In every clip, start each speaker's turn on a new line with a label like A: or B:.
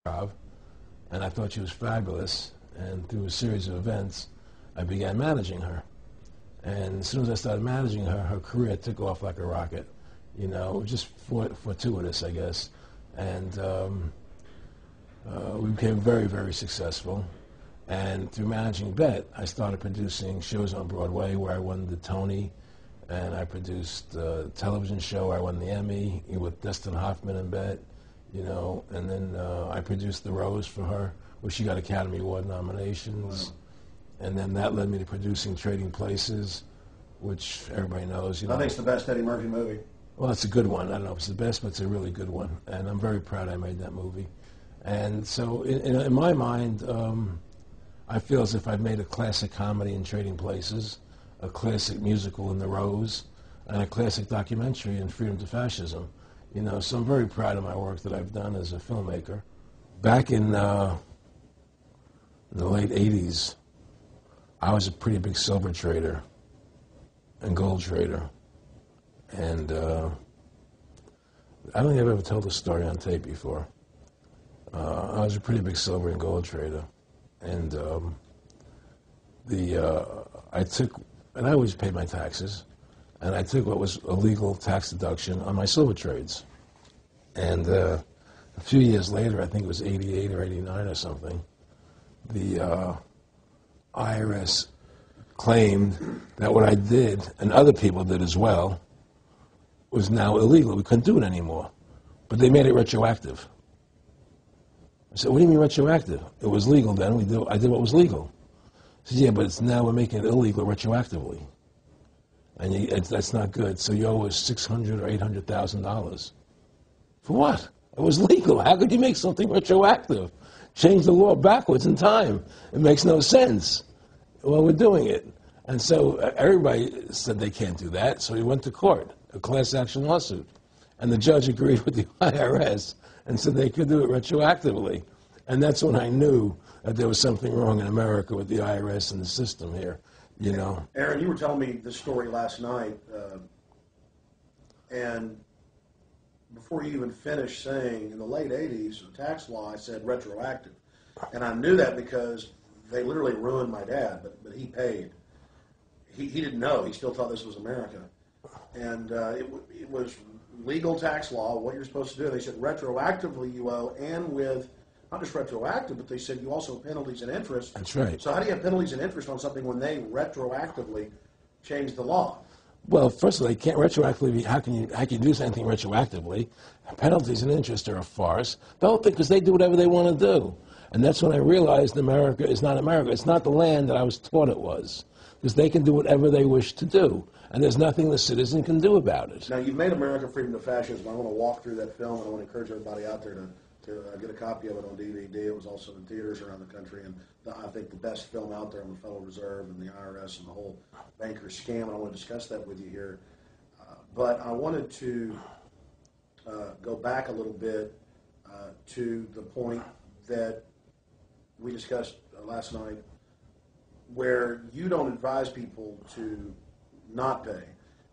A: and I thought she was fabulous. And through a series of events, I began managing her. And as soon as I started managing her, her career took off like a rocket. You know, just fortuitous, I guess. And we became very, very successful. And through managing Bet, I started producing shows on Broadway where I won the Tony, and I produced a television show where I won the Emmy with Dustin Hoffman and Bet, you know, and then I produced The Rose for her, where she got Academy Award nominations. Wow. And then that led me to producing Trading Places, which everybody knows. You know.
B: I think it's the best Eddie Murphy movie.
A: Well, it's a good one. I don't know if it's the best, but it's a really good one. And I'm very proud I made that movie. And so in my mind, I feel as if I've made a classic comedy in Trading Places, a classic musical in The Rose, and a classic documentary in Freedom to Fascism. You know, so I'm very proud of my work that I've done as a filmmaker. Back in the late 80s, I was a pretty big silver trader and gold trader. And I don't think I've ever told this story on tape before. I was a pretty big silver and gold trader. And I always paid my taxes, and I took what was a legal tax deduction on my silver trades. And a few years later, I think it was 88 or 89 or something, the IRS claimed that what I did, and other people did as well, was now illegal. We couldn't do it anymore. But they made it retroactive. I said, what do you mean retroactive? It was legal then. I did what was legal. I said, yeah, but it's now we're making it illegal retroactively. And that's not good. So you owe us $600,000 or $800,000. For what? It was legal. How could you make something retroactive? Change the law backwards in time. It makes no sense. Well, we're doing it. And so everybody said they can't do that. So we went to court, a class action lawsuit. And the judge agreed with the IRS and said they could do it retroactively. And that's when I knew that there was something wrong in America with the IRS and the system here, you know.
B: Aaron, you were telling me this story last night, and before you even finished saying, in the late 80s, the tax law, I said retroactive. And I knew that because they literally ruined my dad, but he paid. He didn't know. He still thought this was America. And it was legal tax law, what you're supposed to do. They said retroactively you owe, and with, not just retroactive, but they said you also have penalties and interest.
A: That's right.
B: So how do you have penalties and interest on something when they retroactively change the law?
A: Well, first of all, they can't retroactively. How can you do anything retroactively? Penalties and interest are a farce. The whole thing, because they do whatever they want to do. And that's when I realized America is not America. It's not the land that I was taught it was. Because they can do whatever they wish to do. And there's nothing the citizen can do about it.
B: Now, you've made America Freedom to Fascism. I want to walk through that film, and I want to encourage everybody out there to get a copy of it on DVD. It was also in theaters around the country, and I think the best film out there on the Federal Reserve and the IRS and the whole banker scam, and I want to discuss that with you here. But I wanted to go back a little bit to the point that we discussed last night, where you don't advise people to not pay.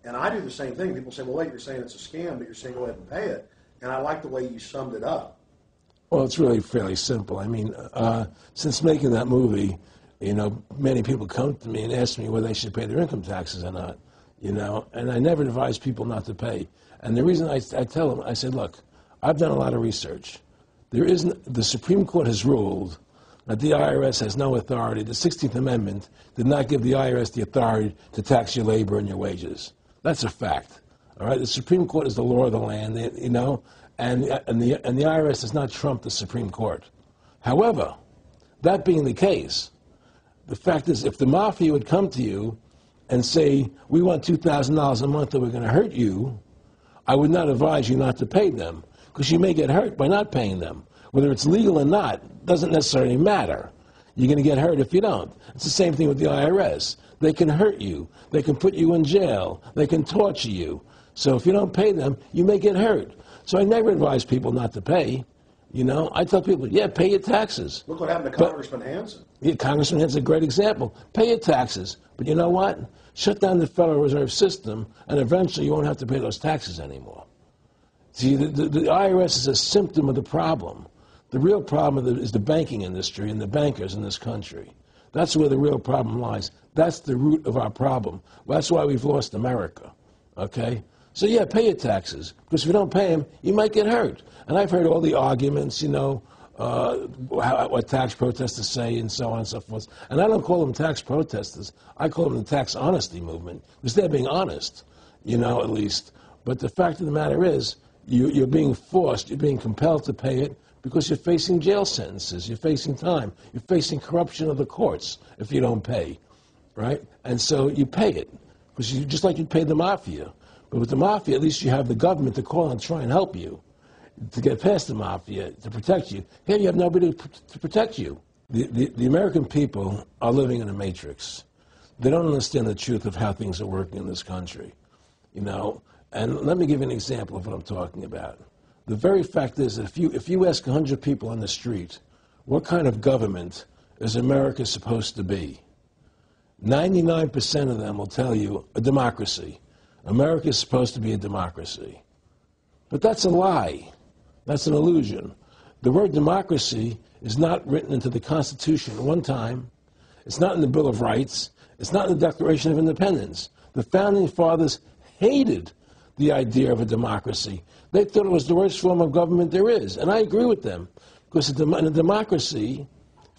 B: And I do the same thing. People say, well, wait, you're saying it's a scam, but you're saying go ahead and pay it. And I like the way you summed it up.
A: Well, it's really fairly simple. I mean, since making that movie, you know, many people come to me and ask me whether they should pay their income taxes or not, you know, and I never advise people not to pay. And the reason I tell them, I said, look, I've done a lot of research. The Supreme Court has ruled that the IRS has no authority. The 16th Amendment did not give the IRS the authority to tax your labor and your wages. That's a fact. All right, the Supreme Court is the law of the land, you know, and the IRS does not trump the Supreme Court. However, that being the case, the fact is, if the mafia would come to you and say, we want $2,000 a month and we're going to hurt you, I would not advise you not to pay them, because you may get hurt by not paying them. Whether it's legal or not doesn't necessarily matter. You're going to get hurt if you don't. It's the same thing with the IRS. They can hurt you. They can put you in jail. They can torture you. So if you don't pay them, you may get hurt. So I never advise people not to pay. You know, I tell people, yeah, pay your taxes.
B: Look what happened to Congressman Hansen.
A: Yeah, Congressman Hansen's a great example. Pay your taxes. But you know what? Shut down the Federal Reserve System, and eventually you won't have to pay those taxes anymore. See, the IRS is a symptom of the problem. The real problem is the banking industry and the bankers in this country. That's where the real problem lies. That's the root of our problem. That's why we've lost America, okay? So, yeah, pay your taxes, because if you don't pay them, you might get hurt. And I've heard all the arguments, you know, what tax protesters say and so on and so forth. And I don't call them tax protesters. I call them the tax honesty movement, because they're being honest, you know, at least. But the fact of the matter is, you're being forced, you're being compelled to pay it, because you're facing jail sentences, you're facing time, you're facing corruption of the courts if you don't pay, right? And so you pay it, because just like you pay the mafia. But with the mafia, at least you have the government to call and try and help you to get past the mafia, to protect you. Here you have nobody to protect you. The American people are living in a matrix. They don't understand the truth of how things are working in this country, you know? And let me give you an example of what I'm talking about. The very fact is that if you ask 100 people on the street, what kind of government is America supposed to be? 99% of them will tell you a democracy. America is supposed to be a democracy. But that's a lie. That's an illusion. The word democracy is not written into the Constitution at one time. It's not in the Bill of Rights. It's not in the Declaration of Independence. The Founding Fathers hated the idea of a democracy. They thought it was the worst form of government there is. And I agree with them. Because in a democracy,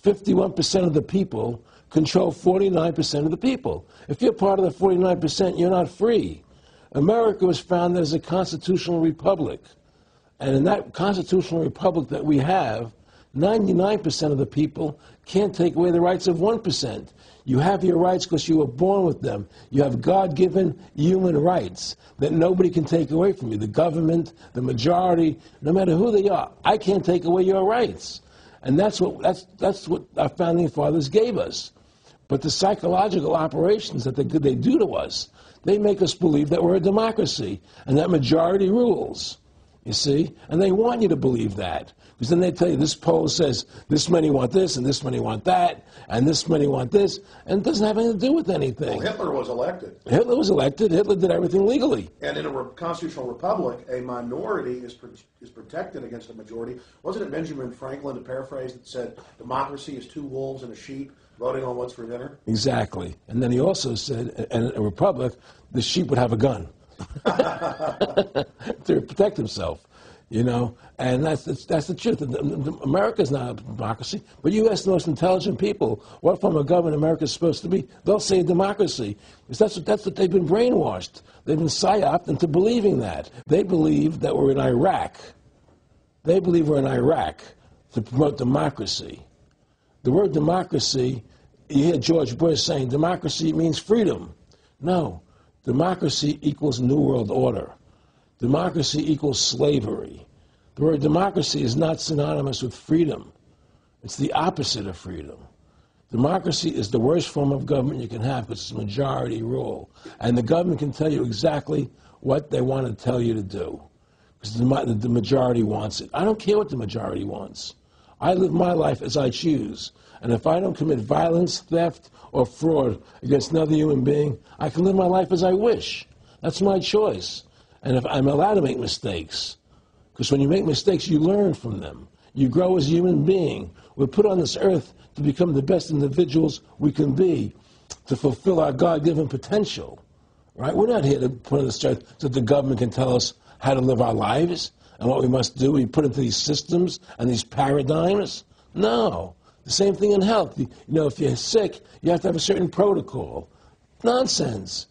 A: 51% of the people control 49% of the people. If you're part of the 49%, you're not free. America was founded as a constitutional republic. And in that constitutional republic that we have, 99% of the people can't take away the rights of 1%. You have your rights because you were born with them. You have God-given human rights that nobody can take away from you. The government, the majority, no matter who they are, I can't take away your rights. And that's what our founding fathers gave us. But the psychological operations that they do to us, they make us believe that we're a democracy and that majority rules, you see? And they want you to believe that. Because then they tell you this poll says this many want this and this many want that and this many want this, and it doesn't have anything to do with anything.
B: Well, Hitler was elected.
A: Hitler was elected. Hitler did everything legally.
B: And in a constitutional republic, a minority is protected against a majority. Wasn't it Benjamin Franklin, to paraphrase, that said democracy is two wolves and a sheep voting on what's for dinner?
A: Exactly. And then he also said, in a republic, the sheep would have a gun to protect himself, you know. And that's the truth. America's not a democracy, but you ask the most intelligent people what form of government America is supposed to be, they'll say democracy. Because that's what they've been brainwashed. They've been psyoped into believing that. They believe that we're in Iraq. They believe we're in Iraq to promote democracy. The word democracy, you hear George Bush saying democracy means freedom. No, democracy equals New World Order. Democracy equals slavery. The word democracy is not synonymous with freedom. It's the opposite of freedom. Democracy is the worst form of government you can have because it's majority rule. And the government can tell you exactly what they want to tell you to do because the majority wants it. I don't care what the majority wants. I live my life as I choose. And if I don't commit violence, theft, or fraud against another human being, I can live my life as I wish. That's my choice. And if I'm allowed to make mistakes, because when you make mistakes, you learn from them. You grow as a human being. We're put on this earth to become the best individuals we can be, to fulfill our God-given potential. Right? We're not here to put on this earth so that the government can tell us how to live our lives and what we must do. We put into these systems and these paradigms. No. The same thing in health. You know, if you're sick, you have to have a certain protocol. Nonsense.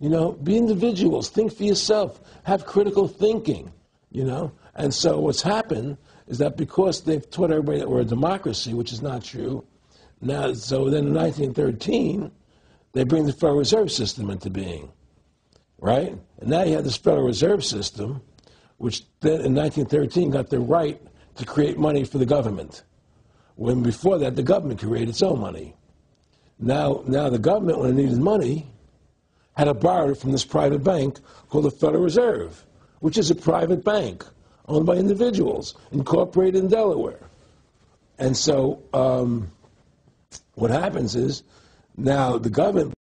A: You know, be individuals. Think for yourself. Have critical thinking, you know. And so what's happened is that because they've taught everybody that we're a democracy, which is not true, now, so then in 1913, they bring the Federal Reserve System into being, right? And now you have this Federal Reserve System, which then in 1913 got the right to create money for the government. When before that, the government created its own money. Now the government, when it needed money, had to borrow it from this private bank called the Federal Reserve, which is a private bank owned by individuals, incorporated in Delaware. And so what happens is now the government